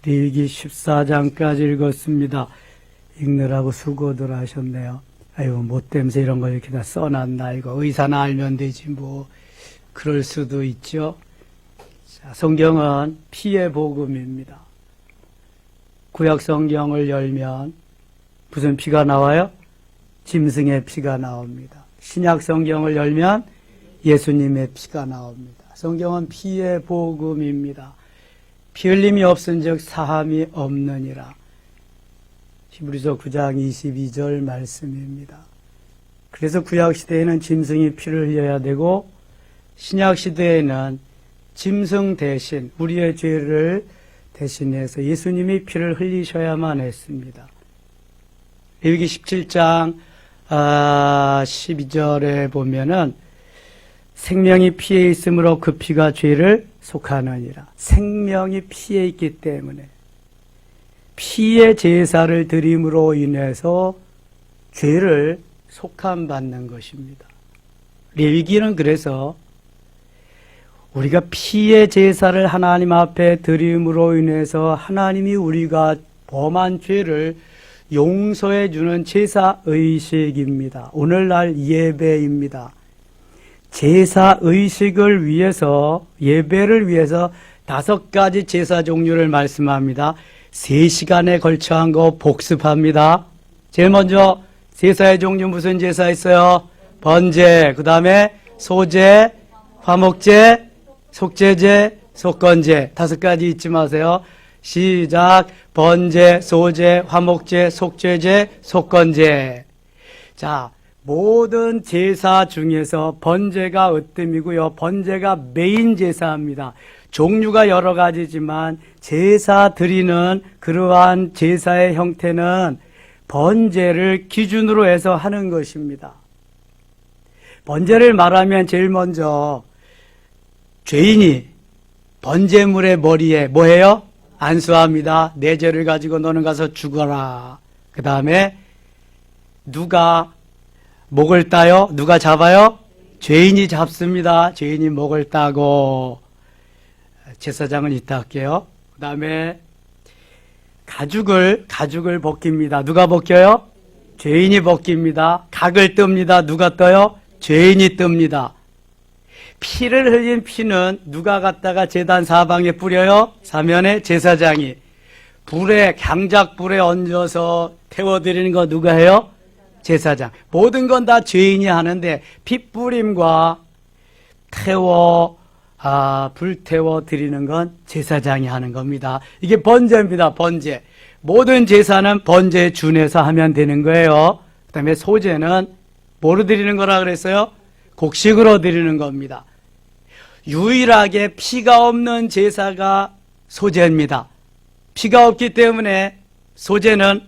레위기 14장까지 읽었습니다. 읽느라고 수고들 하셨네요. 아유, 못되면서 이런 걸 이렇게 다 써놨나, 이거. 의사나 알면 되지, 뭐. 그럴 수도 있죠. 자, 성경은 피의 복음입니다. 구약 성경을 열면 무슨 피가 나와요? 짐승의 피가 나옵니다. 신약 성경을 열면 예수님의 피가 나옵니다. 성경은 피의 복음입니다. 피 흘림이 없은즉 사함이 없느니라. 히브리서 9장 22절 말씀입니다. 그래서 구약시대에는 짐승이 피를 흘려야 되고 신약시대에는 짐승 대신 우리의 죄를 대신해서 예수님이 피를 흘리셔야만 했습니다. 레위기 17장 12절에 보면은 생명이 피에 있으므로 그 피가 죄를 속하느니라. 생명이 피에 있기 때문에 피의 제사를 드림으로 인해서 죄를 속함받는 것입니다. 레위기는 그래서 우리가 피의 제사를 하나님 앞에 드림으로 인해서 하나님이 우리가 범한 죄를 용서해 주는 제사의식입니다. 오늘날 예배입니다. 제사의식을 위해서, 예배를 위해서 5가지 제사 종류를 말씀합니다. 3시간에 걸쳐 한 거 복습합니다. 제일 먼저 제사의 종류 무슨 제사 있어요? 번제, 그 다음에 소제, 화목제, 속죄제, 속건제. 5가지 잊지 마세요. 시작. 번제, 소제, 화목제, 속죄제, 속건제. 자, 모든 제사 중에서 번제가 으뜸이고요. 번제가 메인 제사입니다. 종류가 여러 가지지만 제사 드리는 그러한 제사의 형태는 번제를 기준으로 해서 하는 것입니다. 번제를 말하면 제일 먼저 죄인이 번제물의 머리에 뭐해요? 안수합니다. 내 죄를 가지고 너는 가서 죽어라. 그 다음에 누가 목을 따요? 누가 잡아요? 죄인이 잡습니다. 죄인이 목을 따고 제사장은 이따 할게요. 그 다음에 가죽을 벗깁니다. 누가 벗겨요? 죄인이 벗깁니다. 각을 뜹니다. 누가 떠요? 죄인이 뜹니다. 피를 흘린 피는 누가 갖다가 제단 사방에 뿌려요? 사면에 제사장이. 불에, 강작불에 얹어서 태워드리는 거 누가 해요? 제사장. 모든 건 다 죄인이 하는데 핏뿌림과 불태워 드리는 건 제사장이 하는 겁니다. 이게 번제입니다. 번제. 모든 제사는 번제에 준해서 하면 되는 거예요. 그 다음에 소제는 뭐로 드리는 거라 그랬어요? 곡식으로 드리는 겁니다. 유일하게 피가 없는 제사가 소제입니다. 피가 없기 때문에 소제는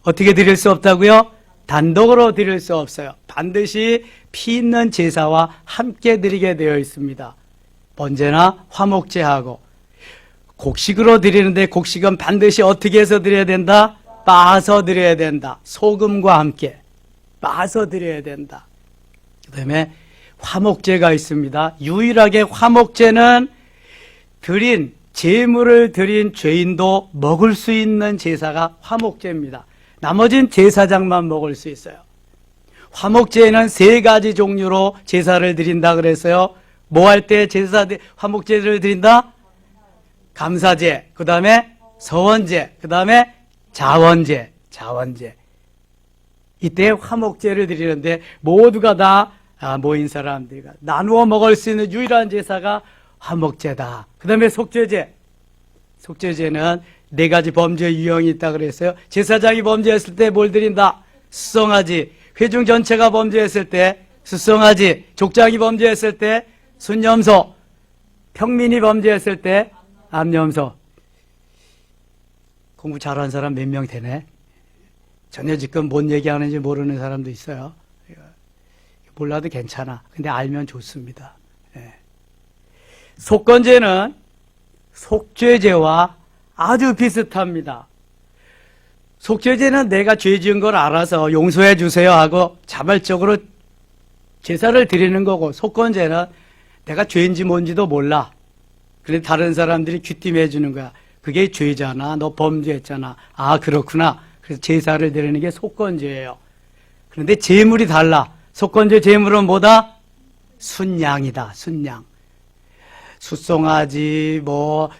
어떻게 드릴 수 없다고요? 단독으로 드릴 수 없어요. 반드시 피 있는 제사와 함께 드리게 되어 있습니다. 번제나 화목제하고. 곡식으로 드리는데 곡식은 반드시 어떻게 해서 드려야 된다? 빻아서 드려야 된다. 소금과 함께 빻아서 드려야 된다. 그 다음에 화목제가 있습니다. 유일하게 화목제는 제물을 드린 죄인도 먹을 수 있는 제사가 화목제입니다. 나머진 제사장만 먹을 수 있어요. 화목제에는 3가지 종류로 제사를 드린다 그랬어요. 뭐 할 때 화목제를 드린다? 감사제, 그 다음에 서원제, 그 다음에 자원제. 이때 화목제를 드리는데 모두가 다 모인 사람들이 나누어 먹을 수 있는 유일한 제사가 화목제다. 그 다음에 속죄제. 속죄제는 4가지 범죄 유형이 있다 그랬어요. 제사장이 범죄했을 때 뭘 드린다? 수송아지. 회중 전체가 범죄했을 때 수송아지. 족장이 범죄했을 때 순념소. 평민이 범죄했을 때 암염소. 공부 잘하는 사람 몇 명 되네? 전혀 지금 뭔 얘기하는지 모르는 사람도 있어요. 몰라도 괜찮아. 근데 알면 좋습니다. 속건제는 속죄제와 아주 비슷합니다. 속죄제는 내가 죄 지은 걸 알아서 용서해 주세요 하고 자발적으로 제사를 드리는 거고, 속건제는 내가 죄인지 뭔지도 몰라. 그런데 다른 사람들이 귀띔해 주는 거야. 그게 죄잖아. 너 범죄했잖아. 아, 그렇구나. 그래서 제사를 드리는 게 속건제예요. 그런데 제물이 달라. 속건제 제물은 뭐다? 순양이다. 순양. 숫송아지,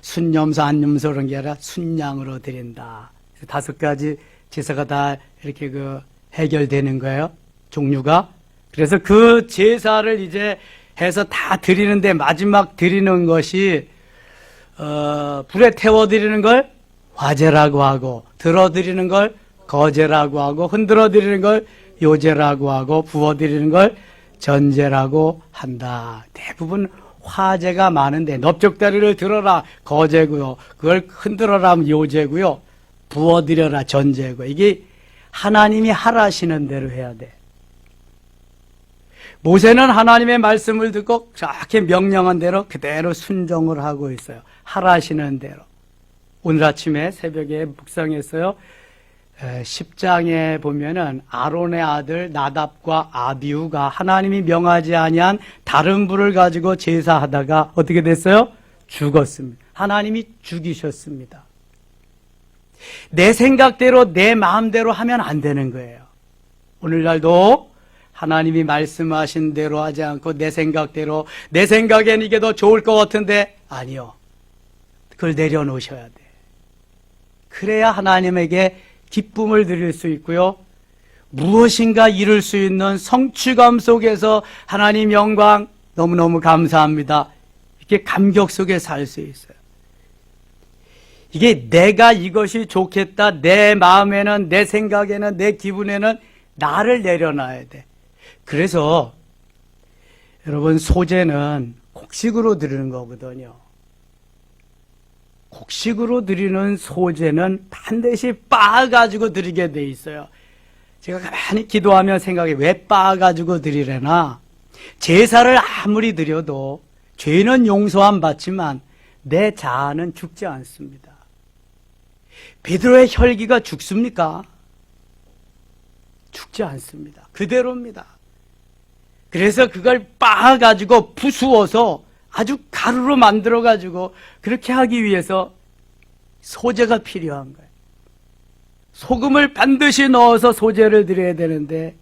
순염소, 안염소 그런 게 아니라 순양으로 드린다. 5가지 제사가 다 이렇게 해결되는 거예요. 종류가. 그래서 그 제사를 이제 해서 다 드리는데 마지막 드리는 것이 불에 태워 드리는 걸 화제라고 하고, 들어 드리는 걸 거제라고 하고, 흔들어 드리는 걸 요제라고 하고, 부어 드리는 걸 전제라고 한다. 대부분 화제가 많은데 넓적다리를 들어라 거제고요. 그걸 흔들어라 요제고요. 부어 드려라 전제고. 이게 하나님이 하라시는 대로 해야 돼. 모세는 하나님의 말씀을 듣고 정확히 명령한 대로 그대로 순종을 하고 있어요. 하라시는 대로. 오늘 아침에 새벽에 묵상했어요. 10장에 보면은 아론의 아들 나답과 아비후가 하나님이 명하지 아니한 다른 불을 가지고 제사하다가 어떻게 됐어요? 죽었습니다. 하나님이 죽이셨습니다. 내 생각대로 내 마음대로 하면 안 되는 거예요. 오늘날도 하나님이 말씀하신 대로 하지 않고 내 생각대로, 내 생각엔 이게 더 좋을 것 같은데 아니요. 그걸 내려놓으셔야 돼. 그래야 하나님에게 기쁨을 드릴 수 있고요. 무엇인가 이룰 수 있는 성취감 속에서 하나님 영광 너무너무 감사합니다. 이렇게 감격 속에 살 수 있어요. 이게 내가 이것이 좋겠다. 내 마음에는, 내 생각에는, 내 기분에는 나를 내려놔야 돼. 그래서 여러분 소제는 곡식으로 드리는 거거든요. 곡식으로 드리는 소제는 반드시 빻아가지고 드리게 돼 있어요. 제가 가만히 기도하며 생각해, 왜 빻아가지고 드리려나? 제사를 아무리 드려도 죄는 용서함 받지만 내 자아는 죽지 않습니다. 베드로의 혈기가 죽습니까? 죽지 않습니다. 그대로입니다. 그래서 그걸 빻아가지고 부수어서 아주 가루로 만들어가지고 그렇게 하기 위해서 소제가 필요한 거예요. 소금을 반드시 넣어서 소제를 드려야 되는데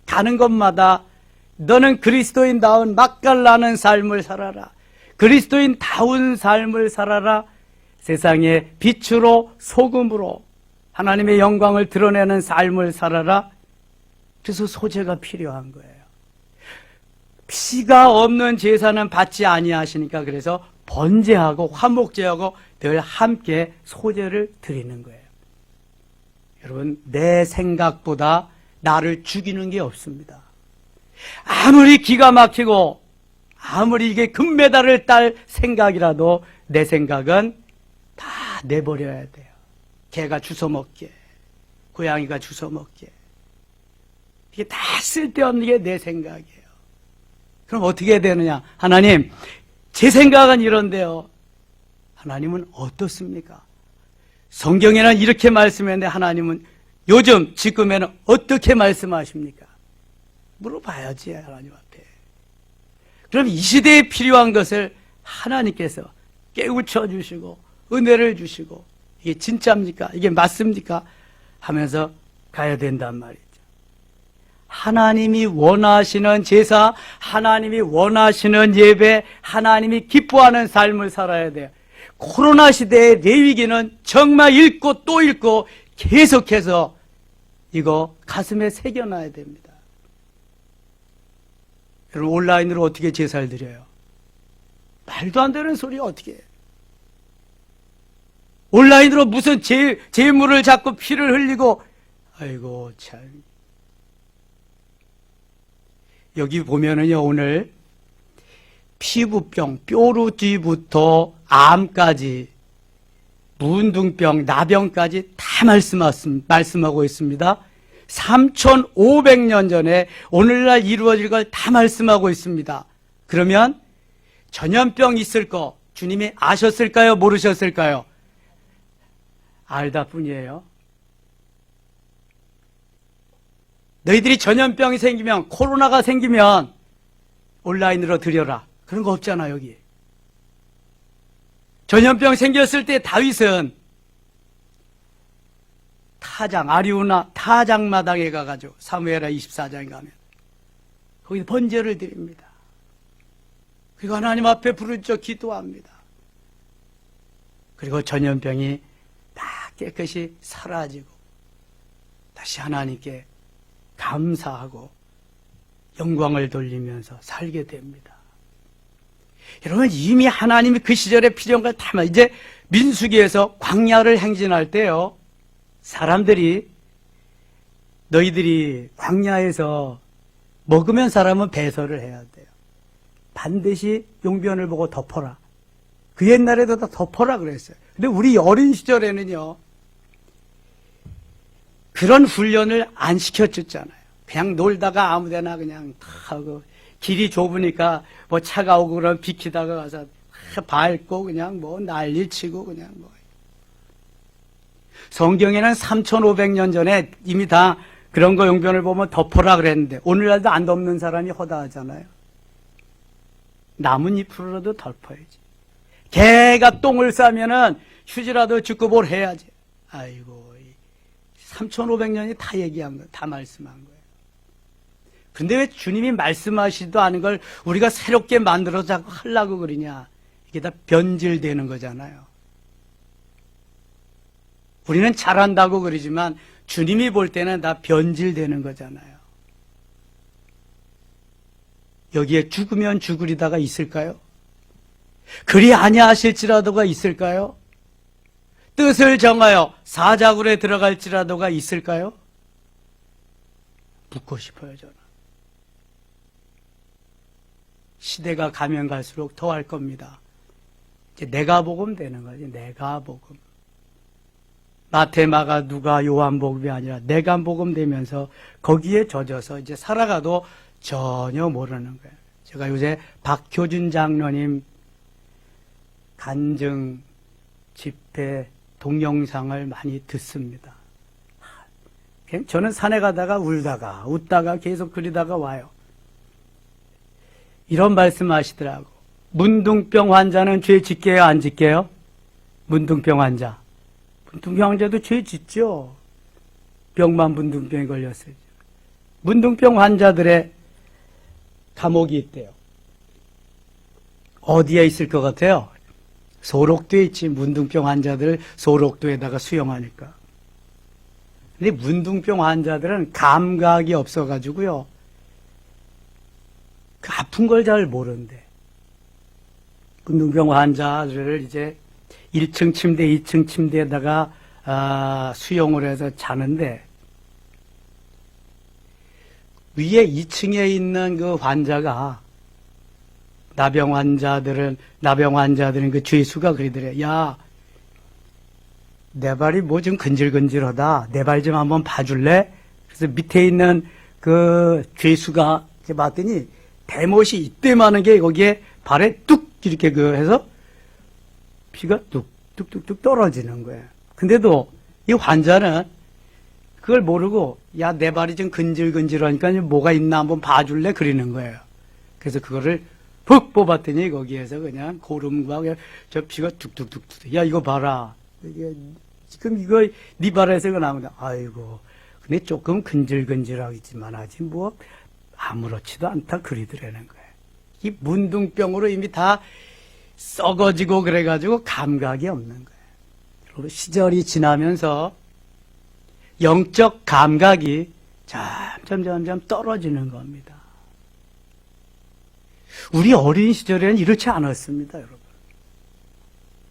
가는 곳마다 너는 그리스도인다운 맛깔나는 삶을 살아라. 그리스도인다운 삶을 살아라. 세상의 빛으로 소금으로 하나님의 영광을 드러내는 삶을 살아라. 그래서 소제가 필요한 거예요. 피가 없는 제사는 받지 아니하시니까 그래서 번제하고 화목제하고 늘 함께 소제를 드리는 거예요. 여러분, 내 생각보다 나를 죽이는 게 없습니다. 아무리 기가 막히고 아무리 이게 금메달을 딸 생각이라도 내 생각은 다 내버려야 돼요. 개가 주워먹게, 고양이가 주워먹게. 이게 다 쓸데없는 게 내 생각이에요. 그럼 어떻게 해야 되느냐? 하나님, 제 생각은 이런데요. 하나님은 어떻습니까? 성경에는 이렇게 말씀했는데 하나님은 요즘 지금에는 어떻게 말씀하십니까? 물어봐야지, 하나님 앞에. 그럼 이 시대에 필요한 것을 하나님께서 깨우쳐 주시고 은혜를 주시고 이게 진짜입니까? 이게 맞습니까? 하면서 가야 된단 말이죠. 하나님이 원하시는 제사, 하나님이 원하시는 예배, 하나님이 기뻐하는 삶을 살아야 돼요. 코로나 시대의 레위기는 정말 읽고 또 읽고 계속해서 이거 가슴에 새겨놔야 됩니다. 여러분, 온라인으로 어떻게 제사를 드려요? 말도 안 되는 소리 어떻게 해요? 온라인으로 무슨 재물을 잡고 피를 흘리고, 아이고 참. 여기 보면은요, 오늘 피부병, 뾰루지부터 암까지, 무운둥병, 나병까지 다 말씀하고 있습니다. 3,500년 전에 오늘날 이루어질 걸 다 말씀하고 있습니다. 그러면 전염병 있을 거 주님이 아셨을까요? 모르셨을까요? 알다 뿐이에요. 너희들이 전염병이 생기면, 코로나가 생기면 온라인으로 드려라. 그런 거 없잖아, 여기. 전염병 생겼을 때 다윗은 아리우나 타작마당에 가가지고 사무엘하 24장에 가면 거기 번제를 드립니다. 그리고 하나님 앞에 부르짖어 기도합니다. 그리고 전염병이 다 깨끗이 사라지고 다시 하나님께 감사하고 영광을 돌리면서 살게 됩니다. 여러분, 이미 하나님이 그 시절에 필요한 걸 다, 이제 민수기에서 광야를 행진할 때요, 사람들이 너희들이 광야에서 먹으면 사람은 배설을 해야 돼요. 반드시 용변을 보고 덮어라. 그 옛날에도 다 덮어라 그랬어요. 근데 우리 어린 시절에는요, 그런 훈련을 안 시켜줬잖아요. 그냥 놀다가 아무데나 그냥 다 하고, 길이 좁으니까 뭐 차가 오고 그러면 비키다가 가서 밟고 그냥 뭐 난리 치고 그냥 뭐. 성경에는 3,500년 전에 이미 다 그런 거 용변을 보면 덮어라 그랬는데 오늘날도 안 덮는 사람이 허다하잖아요. 나뭇잎으로라도 덮어야지. 개가 똥을 싸면은 휴지라도 줍고 뭘 해야지. 아이고, 3,500년이 다 얘기한 거, 다 말씀한 거예요. 근데 왜 주님이 말씀하시지도 않은 걸 우리가 새롭게 만들어서 자꾸 하려고 그러냐. 이게 다 변질되는 거잖아요. 우리는 잘한다고 그러지만 주님이 볼 때는 다 변질되는 거잖아요. 여기에 죽으면 죽으리다가 있을까요? 그리 아니하실지라도가 있을까요? 뜻을 정하여 사자굴에 들어갈지라도가 있을까요? 묻고 싶어요, 저는. 시대가 가면 갈수록 더 할 겁니다. 이제 내가복음 되는 거지, 내가복음. 마태, 마가, 누가, 요한복음이 아니라 내가복음 되면서 거기에 젖어서 이제 살아가도 전혀 모르는 거예요. 제가 요새 박효준 장로님 간증 집회 동영상을 많이 듣습니다. 저는 산에 가다가 울다가 웃다가 계속 그리다가 와요. 이런 말씀 하시더라고. 문둥병 환자는 죄 짓게요, 안 짓게요? 문둥병 환자. 문둥병 환자도 죄 짓죠. 병만 문둥병에 걸렸어요. 문둥병 환자들의 감옥이 있대요. 어디에 있을 것 같아요? 소록도에 있지. 문둥병 환자들 소록도에다가 수용하니까. 근데 문둥병 환자들은 감각이 없어가지고요, 그 아픈 걸 잘 모른대. 문둥병 환자들을 이제 1층 침대, 2층 침대에다가 수용을 해서 자는데, 위에 2층에 있는 그 환자가 나병 환자들은 그 죄수가 그러더래. 야, 내 발이 뭐 좀 근질근질하다. 내 발 좀 한번 봐줄래? 그래서 밑에 있는 그 죄수가 이렇게 봤더니 대못이 이때만한 게 거기에 발에 뚝 이렇게 그 해서 피가 뚝뚝뚝뚝 떨어지는 거예요. 근데도 이 환자는 그걸 모르고, 야, 내 발이 좀 근질근질하니까 뭐가 있나 한번 봐줄래? 그러는 거예요. 그래서 그거를 푹 뽑았더니 거기에서 그냥 고름과 저 피가 뚝뚝뚝뚝. 야, 이거 봐라. 이게 지금 이거 네 발에서 이거 나오는데, 아이고, 근데 조금 근질근질하겠지만 아직 뭐 아무렇지도 않다 그리더라는 거예요. 이 문둥병으로 이미 다 썩어지고 그래가지고 감각이 없는 거예요. 여러분, 시절이 지나면서 영적 감각이 점점 떨어지는 겁니다. 우리 어린 시절에는 이렇지 않았습니다, 여러분.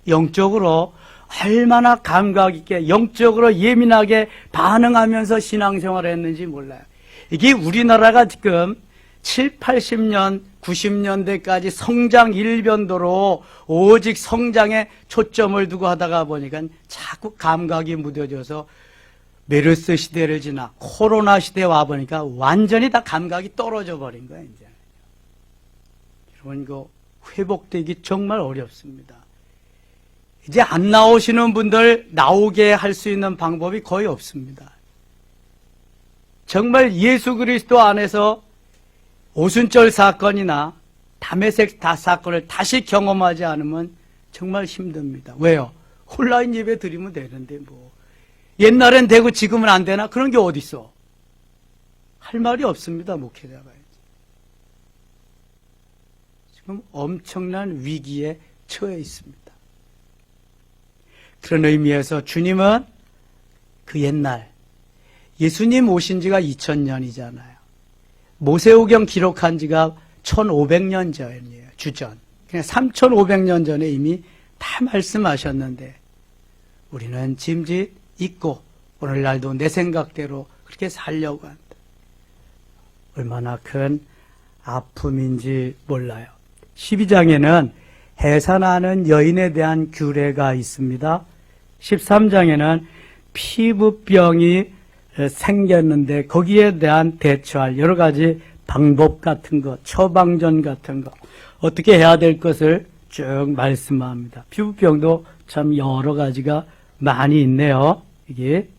영적으로 얼마나 감각 있게, 영적으로 예민하게 반응하면서 신앙생활을 했는지 몰라요. 이게 우리나라가 지금 7, 80년, 90년대까지 성장 일변도로 오직 성장에 초점을 두고 하다가 보니까 자꾸 감각이 무뎌져서 메르스 시대를 지나 코로나 시대에 와보니까 완전히 다 감각이 떨어져 버린 거예요, 이제. 여러분, 이거 회복되기 정말 어렵습니다. 이제 안 나오시는 분들 나오게 할 수 있는 방법이 거의 없습니다. 정말 예수 그리스도 안에서 오순절 사건이나 다메섹 사건을 다시 경험하지 않으면 정말 힘듭니다. 왜요? 온라인 예배 드리면 되는데 뭐. 옛날엔 되고 지금은 안 되나? 그런 게 어디 있어? 할 말이 없습니다. 목회자가. 지금 엄청난 위기에 처해 있습니다. 그런 의미에서 주님은 그 옛날 예수님 오신 지가 2000년이잖아요. 모세오경 기록한 지가 1500년 전이에요. 주전. 그냥 3500년 전에 이미 다 말씀하셨는데 우리는 짐짓 잊고 오늘날도 내 생각대로 그렇게 살려고 한다. 얼마나 큰 아픔인지 몰라요. 12장에는 해산하는 여인에 대한 규례가 있습니다. 13장에는 피부병이 생겼는데 거기에 대한 대처할 여러 가지 방법 같은 것, 처방전 같은 것, 어떻게 해야 될 것을 쭉 말씀합니다. 피부병도 참 여러 가지가 많이 있네요. 이게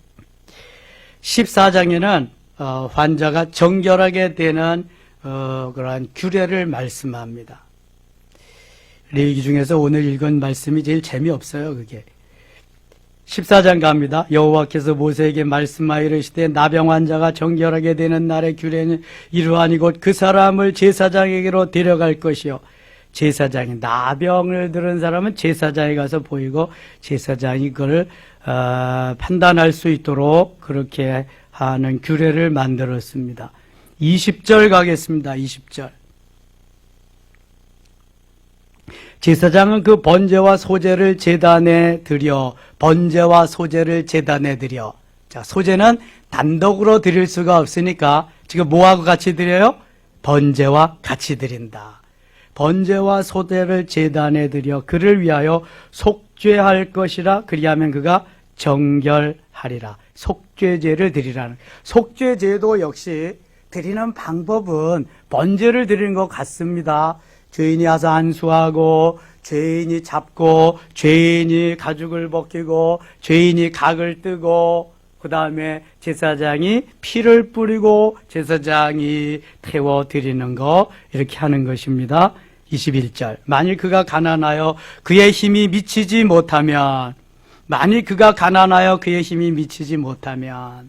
14장에는 환자가 정결하게 되는 그러한 규례를 말씀합니다. 레위기 중에서 오늘 읽은 말씀이 제일 재미없어요. 그게 14장 갑니다. 여호와께서 모세에게 말씀하여 이르시되 나병 환자가 정결하게 되는 날의 규례는 이러하니 곧 그 사람을 제사장에게로 데려갈 것이요 제사장이 나병을 들은 사람은 제사장에 가서 보이고 제사장이 그걸 판단할 수 있도록 그렇게 하는 규례를 만들었습니다. 20절 가겠습니다. 20절. 제사장은 그 번제와 소제를 제단에 드려 번제와 소제를 제단에 드려. 자, 소제는 단독으로 드릴 수가 없으니까 지금 뭐하고 같이 드려요? 번제와 같이 드린다. 번제와 소제를 제단에 드려 그를 위하여 속죄할 것이라 그리하면 그가 정결하리라. 속죄제를 드리라는. 속죄제도 역시 드리는 방법은 번제를 드리는 것 같습니다. 죄인이 와서 안수하고 죄인이 잡고 죄인이 가죽을 벗기고 죄인이 각을 뜨고 그 다음에 제사장이 피를 뿌리고 제사장이 태워드리는 거 이렇게 하는 것입니다. 21절. 만일 그가 가난하여 그의 힘이 미치지 못하면 만일 그가 가난하여 그의 힘이 미치지 못하면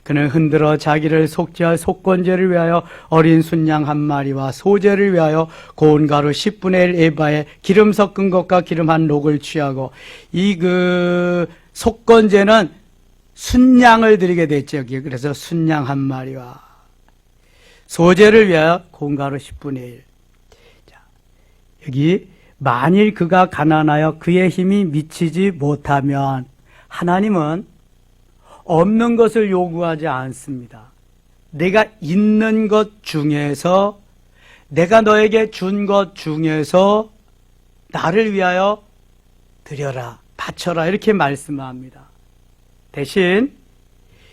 그는 흔들어 자기를 속죄할 속건제를 위하여 어린 순양 한 마리와 소제를 위하여 고운 가루 10분의 1 에바에 기름 섞은 것과 기름 한 록을 취하고 이 그 속건제는 순양을 드리게 됐죠. 그래서 순양 한 마리와 소제를 위하여 고운 가루 10분의 1. 자, 여기 만일 그가 가난하여 그의 힘이 미치지 못하면 하나님은 없는 것을 요구하지 않습니다. 내가 있는 것 중에서 내가 너에게 준 것 중에서 나를 위하여 드려라, 바쳐라 이렇게 말씀합니다. 대신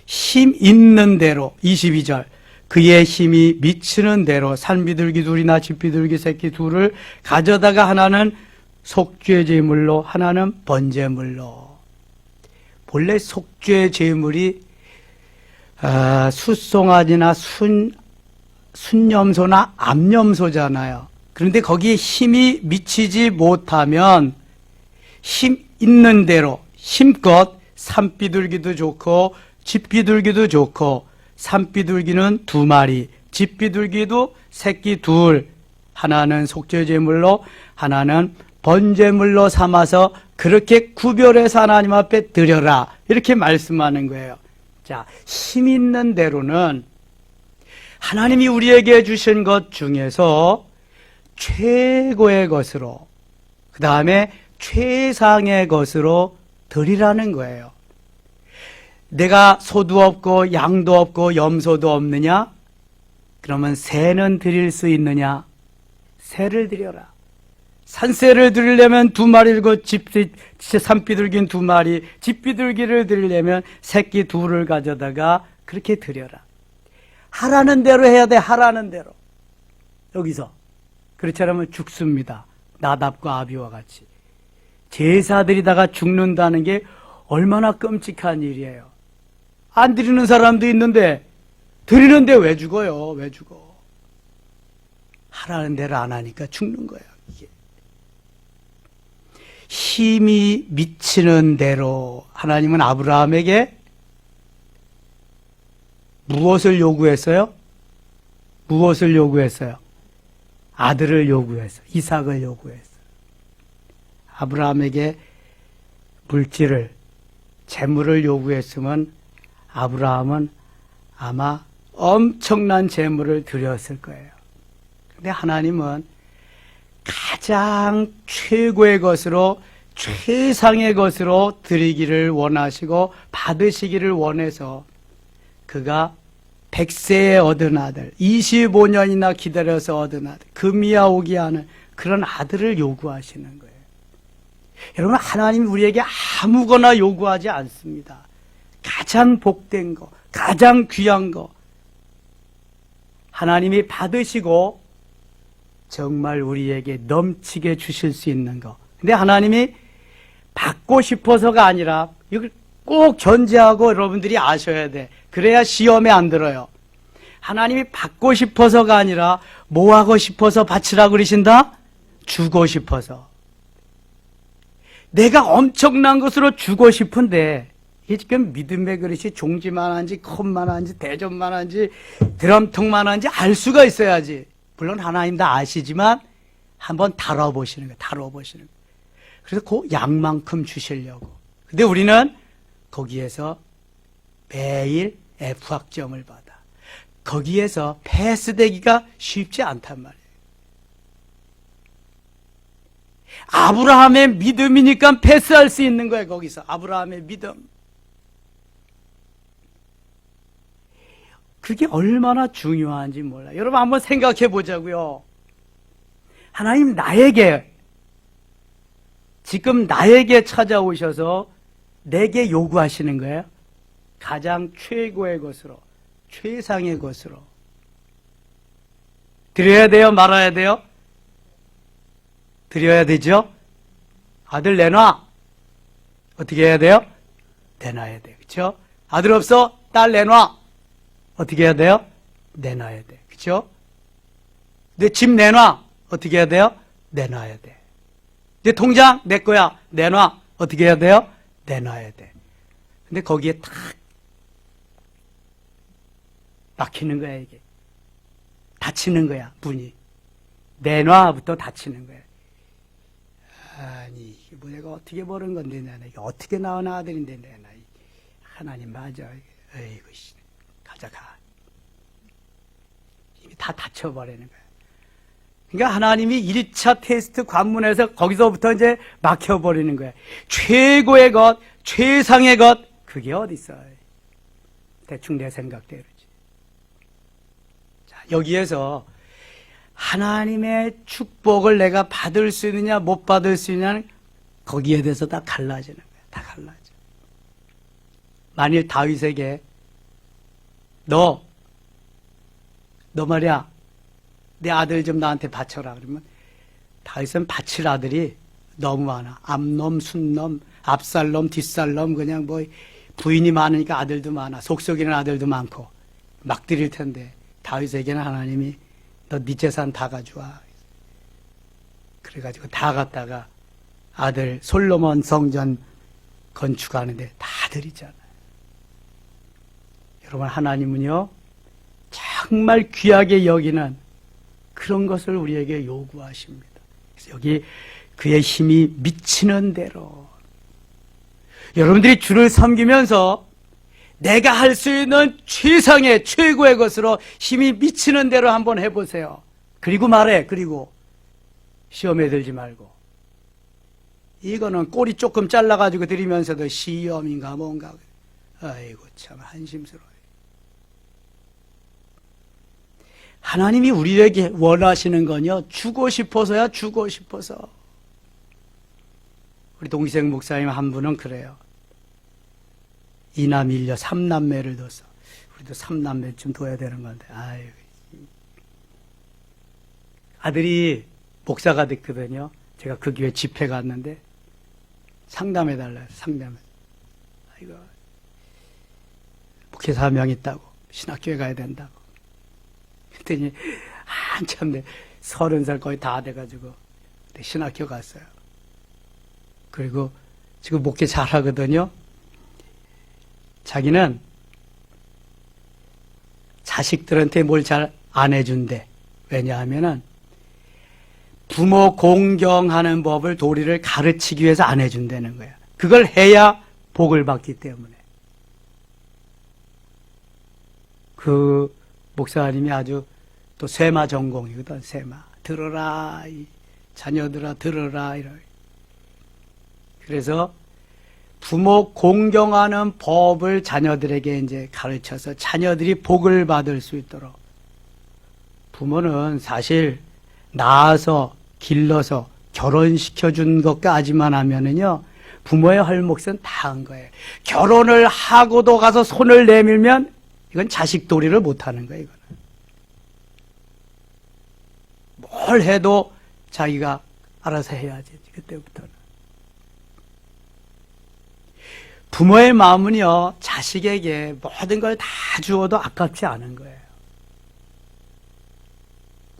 힘 있는 대로 22절 그의 힘이 미치는 대로 산비둘기 둘이나 집비둘기 새끼 둘을 가져다가 하나는 속죄제물로 하나는 번제물로. 본래 속죄 제물이 숫송아지나 순염소나 암염소잖아요. 그런데 거기에 힘이 미치지 못하면 힘 있는 대로 힘껏 산비둘기도 좋고 집비둘기도 좋고 산비둘기는 2마리, 집비둘기도 새끼 2, 하나는 속죄 제물로 하나는 번제물로 삼아서 그렇게 구별해서 하나님 앞에 드려라 이렇게 말씀하는 거예요. 자, 힘 있는 대로는 하나님이 우리에게 주신 것 중에서 최고의 것으로 그 다음에 최상의 것으로 드리라는 거예요. 내가 소도 없고 양도 없고 염소도 없느냐? 그러면 새는 드릴 수 있느냐? 새를 드려라. 산새를 드리려면 2마리고 산비둘기는 2마리, 집비둘기를 드리려면 새끼 2를 가져다가 그렇게 드려라. 하라는 대로 해야 돼. 하라는 대로. 여기서 그렇지 않으면 죽습니다. 나답과 아비와 같이. 제사 드리다가 죽는다는 게 얼마나 끔찍한 일이에요. 안 드리는 사람도 있는데 드리는데 왜 죽어요? 왜 죽어? 하라는 대로 안 하니까 죽는 거예요. 이게. 힘이 미치는 대로 하나님은 아브라함에게 무엇을 요구했어요? 무엇을 요구했어요? 아들을 요구했어요. 이삭을 요구했어요. 아브라함에게 물질을, 재물을 요구했으면 아브라함은 아마 엄청난 재물을 드렸을 거예요. 근데 하나님은 가장 최고의 것으로, 최상의 것으로 드리기를 원하시고 받으시기를 원해서 그가 100세에 얻은 아들, 25년이나 기다려서 얻은 아들, 금이야 오기 하는 그런 아들을 요구하시는 거예요. 여러분, 하나님이 우리에게 아무거나 요구하지 않습니다. 가장 복된 거, 가장 귀한 거 하나님이 받으시고 정말 우리에게 넘치게 주실 수 있는 거. 근데 하나님이 받고 싶어서가 아니라 이걸 꼭 견제하고 여러분들이 아셔야 돼. 그래야 시험에 안 들어요. 하나님이 받고 싶어서가 아니라 뭐 하고 싶어서 바치라고 그러신다? 주고 싶어서. 내가 엄청난 것으로 주고 싶은데 이게 지금 믿음의 그릇이 종지만한지 컵만한지 대접만한지 드럼통만한지 알 수가 있어야지. 물론 하나님 다 아시지만 한번 다뤄보시는 거예요. 다뤄보시는 거예요. 그래서 그 양만큼 주시려고. 근데 우리는 거기에서 매일 F학점을 받아. 거기에서 패스되기가 쉽지 않단 말이에요. 아브라함의 믿음이니까 패스할 수 있는 거예요. 거기서 아브라함의 믿음. 그게 얼마나 중요한지 몰라요. 여러분 한번 생각해 보자고요. 하나님 나에게, 지금 나에게 찾아오셔서 내게 요구하시는 거예요. 가장 최고의 것으로, 최상의 것으로. 드려야 돼요? 말아야 돼요? 드려야 되죠? 아들 내놔. 어떻게 해야 돼요? 내놔야 돼요. 그렇죠? 아들 없어? 딸 내놔. 어떻게 해야 돼요? 내놔야 돼. 그렇죠? 내 집 내놔. 어떻게 해야 돼요? 내놔야 돼. 내 통장 내 거야. 내놔. 어떻게 해야 돼요? 내놔야 돼. 근데 거기에 탁 막히는 거야, 이게. 닫히는 거야, 문이. 내놔부터 닫히는 거야. 아니, 이게 뭐 내가 어떻게 버는 건데, 내가 이게 어떻게 낳은 아들인데, 내가 하나님 맞아. 에이구, 가져가. 이미 다 닫혀버리는 거야. 그러니까 하나님이 1차 테스트 관문에서 거기서부터 이제 막혀버리는 거야. 최고의 것, 최상의 것, 그게 어디 있어요? 대충 내 생각대로지. 자, 여기에서 하나님의 축복을 내가 받을 수 있느냐, 못 받을 수 있느냐는 거기에 대해서 다 갈라지는 거야. 다 갈라져. 만일 다윗에게 너 말이야, 내 아들 좀 나한테 바쳐라. 그러면 다윗은 바칠 아들이 너무 많아. 암놈, 순놈, 앞살놈, 뒷살놈, 그냥 뭐 부인이 많으니까 아들도 많아. 속썩이는 아들도 많고 막 드릴 텐데 다윗에게는 하나님이 너 네 재산 다 가져와. 그래가지고 다 갖다가 아들 솔로몬 성전 건축하는데 다 드리잖아요. 여러분, 하나님은요 정말 귀하게 여기는 그런 것을 우리에게 요구하십니다. 그래서 여기 그의 힘이 미치는 대로, 여러분들이 주를 섬기면서 내가 할 수 있는 최상의 최고의 것으로 힘이 미치는 대로 한번 해보세요. 그리고 말해. 그리고 시험에 들지 말고. 이거는 꼬리 조금 잘라가지고 드리면서도 시험인가 뭔가. 아이고 참 한심스러워요. 하나님이 우리에게 원하시는 건요, 주고 싶어서야. 주고 싶어서. 우리 동생 목사님 한 분은 그래요. 이남 일녀 3남매를 둬서. 우리도 3남매쯤 둬야 되는 건데, 아유. 아들이 목사가 됐거든요. 제가 그 교회 집회 갔는데 상담해달라요. 상담해. 아이고, 목회자 한 명 있다고, 신학교에 가야 된다고. 그랬더니 한참 30살 거의 다 돼가지고 신학교 갔어요. 그리고 지금 목회 잘하거든요. 자기는 자식들한테 뭘 잘 안 해준대. 왜냐하면은 부모 공경하는 법을 도리를 가르치기 위해서 안 해준다는 거야. 그걸 해야 복을 받기 때문에. 그 목사님이 아주 또 쇠마 전공이거든. 쇠마. 들어라, 이 자녀들아 들어라. 이런. 그래서 부모 공경하는 법을 자녀들에게 이제 가르쳐서 자녀들이 복을 받을 수 있도록. 부모는 사실 낳아서 길러서 결혼시켜준 것까지만 하면은요, 부모의 할 몫은 다 한 거예요. 결혼을 하고도 가서 손을 내밀면 이건 자식 도리를 못 하는 거예요, 이거는. 뭘 해도 자기가 알아서 해야지, 그때부터는. 부모의 마음은요, 자식에게 모든 걸 다 주어도 아깝지 않은 거예요.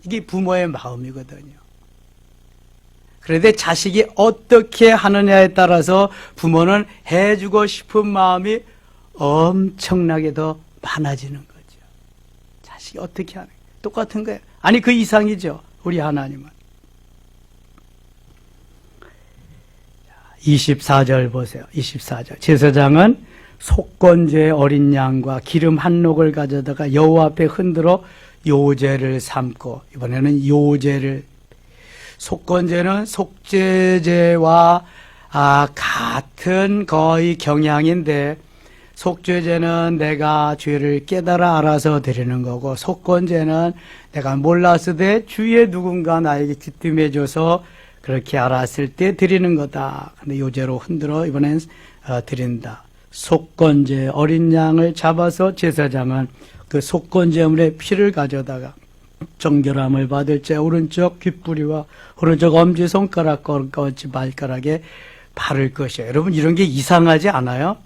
이게 부모의 마음이거든요. 그런데 자식이 어떻게 하느냐에 따라서 부모는 해주고 싶은 마음이 엄청나게 더 많아지는 거죠. 자식이 어떻게 하느냐. 똑같은 거예요. 아니, 그 이상이죠. 우리 하나님은. 24절 보세요. 24절. 제사장은 속건제 어린 양과 기름 한 녹을 가져다가 여호와 앞에 흔들어 요제를 삼고, 이번에는 요제를, 속건제는 속죄제와 같은 거의 경향인데, 속죄제는 내가 죄를 깨달아 알아서 드리는 거고, 속건제는 내가 몰랐을 주위에 누군가 나에게 귀띔해줘서 그렇게 알았을 때 드리는 거다. 근데 요제로 흔들어 이번엔 드린다. 속건제 어린 양을 잡아서 제사장은 그 속건제물의 피를 가져다가 정결함을 받을 자 오른쪽 귓뿌리와 오른쪽 엄지손가락 거지 발가락에 바를 것이에요. 여러분, 이런 게 이상하지 않아요?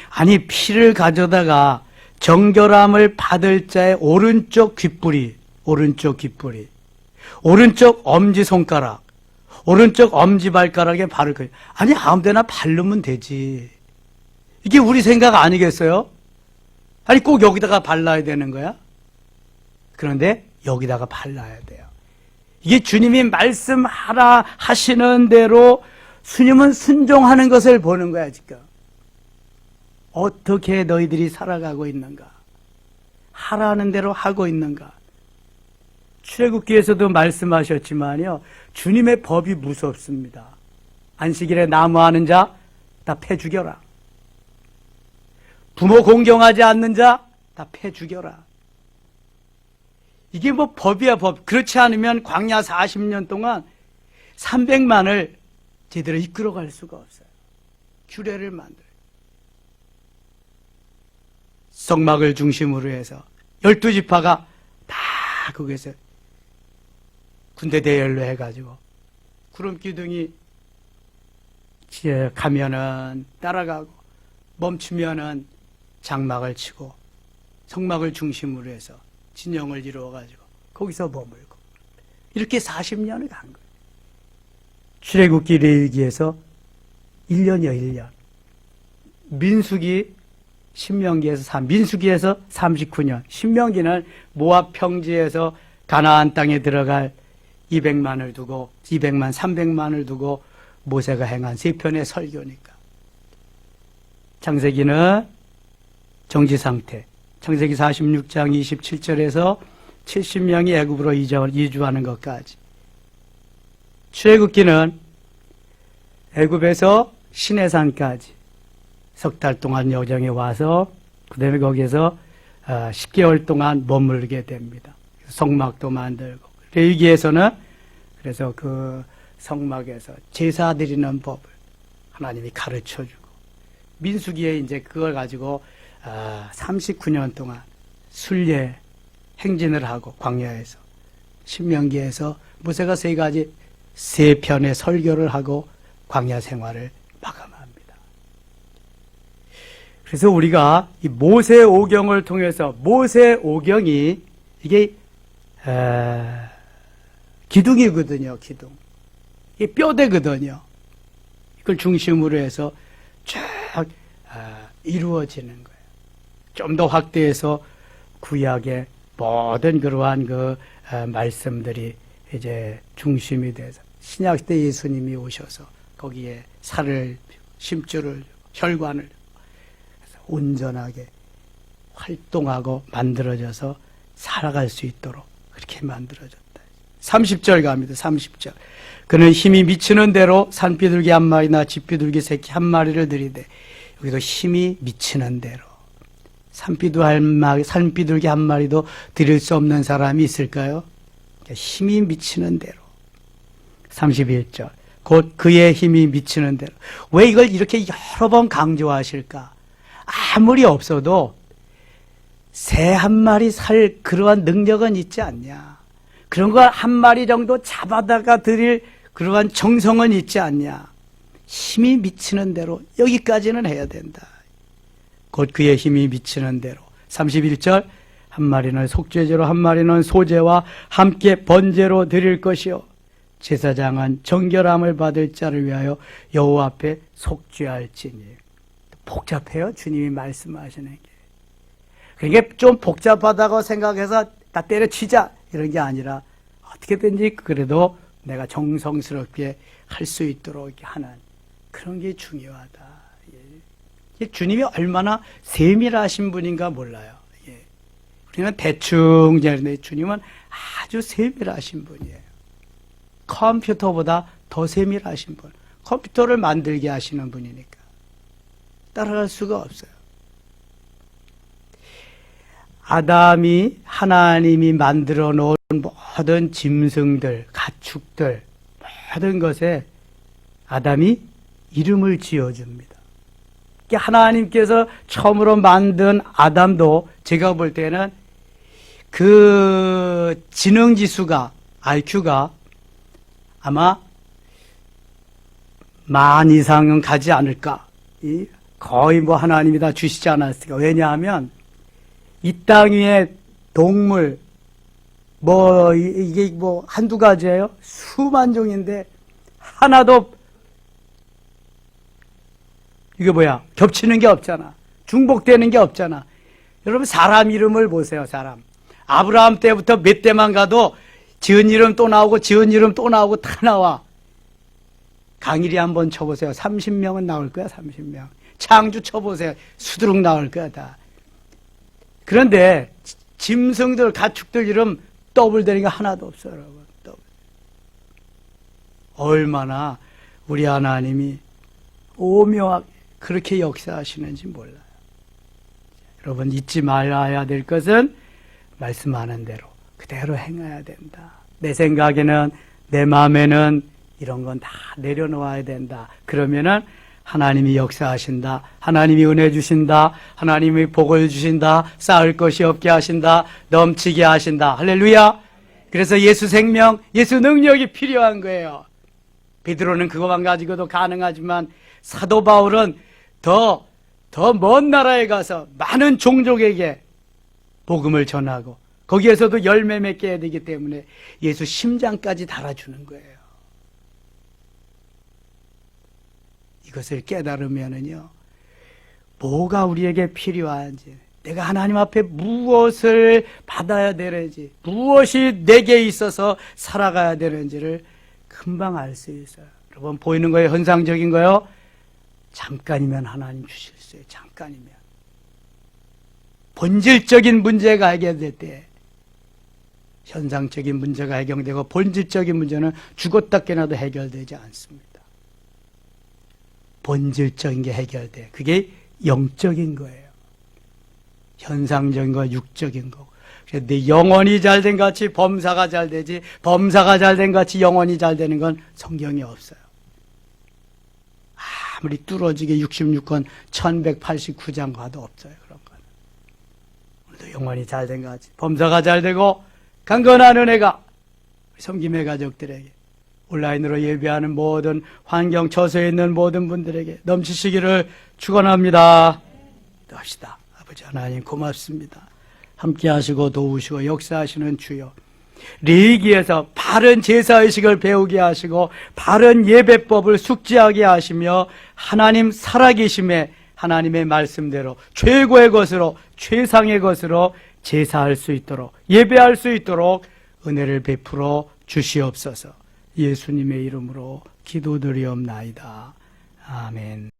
아니, 피를 가져다가 정결함을 받을 자의 오른쪽 귓뿌리, 오른쪽 엄지손가락, 오른쪽 엄지발가락에 바를 거예요. 아니, 아무데나 바르면 되지. 이게 우리 생각 아니겠어요? 아니, 꼭 여기다가 발라야 되는 거야? 그런데 여기다가 발라야 돼요. 이게 주님이 말씀하라 하시는 대로 주님은 순종하는 것을 보는 거야, 지금. 어떻게 너희들이 살아가고 있는가? 하라는 대로 하고 있는가? 출애굽기에서도 말씀하셨지만요, 주님의 법이 무섭습니다. 안식일에 나무하는 자 다 패 죽여라. 부모 공경하지 않는 자 다 패 죽여라. 이게 뭐 법이야, 법. 그렇지 않으면 광야 40년 동안 300만을 제대로 이끌어갈 수가 없어요. 규례를 만들어요. 성막을 중심으로 해서 12지파가 다 거기서 군대 대열로 해가지고 구름 기둥이 가면은 따라가고 멈추면은 장막을 치고 성막을 중심으로 해서 진영을 이루어가지고 거기서 머물고 이렇게 40년을 간 거예요. 출애굽기 레위기에서 1년이요, 1년. 민수기 신명기에서 민수기에서 39년. 신명기는 모압 평지에서 가나안 땅에 들어갈 200만을 두고 200만, 300만을 두고 모세가 행한 세 편의 설교니까. 창세기는 정지 상태. 창세기 46장 27절에서 70명이 애굽으로 이주하는 것까지. 출애굽기는 애굽에서 시내산까지 석 달 동안 여정에 와서 그 다음에 거기에서 10개월 동안 머물게 됩니다. 성막도 만들고. 레위기에서는 그래서 그 성막에서 제사 드리는 법을 하나님이 가르쳐주고, 민수기에 이제 그걸 가지고 39년 동안 순례 행진을 하고 광야에서, 신명기에서 모세가 세 편의 설교를 하고 광야 생활을 마감합니다. 그래서 우리가 이 모세오경을 통해서, 모세오경이 이게 기둥이거든요, 기둥. 이게 뼈대거든요. 그걸 중심으로 해서 쭉 이루어지는 거예요. 좀 더 확대해서 구약의 모든 그러한 말씀들이 이제 중심이 돼서 신약 시대 예수님이 오셔서 거기에 살을 심줄을 혈관을 그래서 온전하게 활동하고 만들어져서 살아갈 수 있도록 그렇게 만들어졌다. 30절 갑니다. 30절. 그는 힘이 미치는 대로 산비둘기 한 마리나 집비둘기 새끼 한 마리를 들이되, 여기도 힘이 미치는 대로. 산비둘기 한 마리도 드릴 수 없는 사람이 있을까요? 힘이 미치는 대로. 31절. 곧 그의 힘이 미치는 대로. 왜 이걸 이렇게 여러 번 강조하실까? 아무리 없어도 새 한 마리 살 그러한 능력은 있지 않냐? 그런 걸 한 마리 정도 잡아다가 드릴 그러한 정성은 있지 않냐? 힘이 미치는 대로 여기까지는 해야 된다. 곧 그의 힘이 미치는 대로. 31절. 한 마리는 속죄제로 한 마리는 소제와 함께 번제로 드릴 것이요 제사장은 정결함을 받을 자를 위하여 여호와 앞에 속죄할지니. 복잡해요, 주님이 말씀하시는 게. 그러니까 좀 복잡하다고 생각해서 다 때려치자 이런 게 아니라 어떻게든지 그래도 내가 정성스럽게 할 수 있도록 하는 그런 게 중요하다. 예. 주님이 얼마나 세밀하신 분인가 몰라요. 예. 우리는 대충 되는데 주님은 아주 세밀하신 분이에요. 컴퓨터보다 더 세밀하신 분. 컴퓨터를 만들게 하시는 분이니까 따라갈 수가 없어요. 아담이 하나님이 만들어 놓은 모든 짐승들, 가축들, 모든 것에 아담이 이름을 지어줍니다. 하나님께서 처음으로 만든 아담도 제가 볼 때는 그 지능지수가, IQ가 아마 10,000 이상은 가지 않을까. 거의 하나님이 다 주시지 않았을까. 왜냐하면 이 땅 위에 동물, 이게 한두 가지예요? 수만 종인데, 하나도, 이게 겹치는 게 없잖아. 중복되는 게 없잖아. 여러분, 사람 이름을 보세요, 사람. 아브라함 때부터 몇 대만 가도 지은 이름 또 나오고, 지은 이름 또 나오고, 다 나와. 강일이 한번 쳐보세요. 30명은 나올 거야, 30명. 창주 쳐보세요. 수두룩 나올 거야, 다. 그런데 짐승들, 가축들 이름 더블되는 게 하나도 없어요, 여러분. 얼마나 우리 하나님이 오묘하게 그렇게 역사하시는지 몰라요. 여러분, 잊지 말아야 될 것은 말씀하는 대로 그대로 행해야 된다. 내 생각에는, 내 마음에는 이런 건 다 내려놓아야 된다. 그러면은 하나님이 역사하신다. 하나님이 은혜 주신다. 하나님이 복을 주신다. 쌓을 것이 없게 하신다. 넘치게 하신다. 할렐루야. 그래서 예수 생명, 예수 능력이 필요한 거예요. 베드로는 그것만 가지고도 가능하지만 사도 바울은 더 먼 나라에 가서 많은 종족에게 복음을 전하고 거기에서도 열매 맺게 해야 되기 때문에 예수 심장까지 달아주는 거예요. 이것을 깨달으면은요, 뭐가 우리에게 필요한지, 내가 하나님 앞에 무엇을 받아야 되는지, 무엇이 내게 있어서 살아가야 되는지를 금방 알 수 있어요. 여러분, 보이는 거예요? 현상적인 거요? 잠깐이면 하나님 주실 수 있어요. 잠깐이면. 본질적인 문제가 해결될 때, 현상적인 문제가 해결되고 본질적인 문제는 죽었다 깨나도 해결되지 않습니다. 본질적인 게 해결돼. 그게 영적인 거예요. 현상적인 거, 육적인 거. 그런데 영혼이 잘된 같이 범사가 잘 되지, 범사가 잘된 같이 영혼이 잘 되는 건 성경에 없어요. 아무리 뚫어지게 66권 1189장 가도 없어요. 그런 건. 오늘도 영혼이 잘된 같이 범사가 잘 되고 강건한 은혜가 섬김의 가족들에게, 온라인으로 예배하는 모든 환경 처소에 있는 모든 분들에게 넘치시기를 축원합니다. 기도합시다. 아버지 하나님 고맙습니다. 함께 하시고 도우시고 역사하시는 주여, 레위기에서 바른 제사의식을 배우게 하시고 바른 예배법을 숙지하게 하시며 하나님 살아계심에 하나님의 말씀대로 최고의 것으로 최상의 것으로 제사할 수 있도록 예배할 수 있도록 은혜를 베풀어 주시옵소서. 예수님의 이름으로 기도드리옵나이다. 아멘.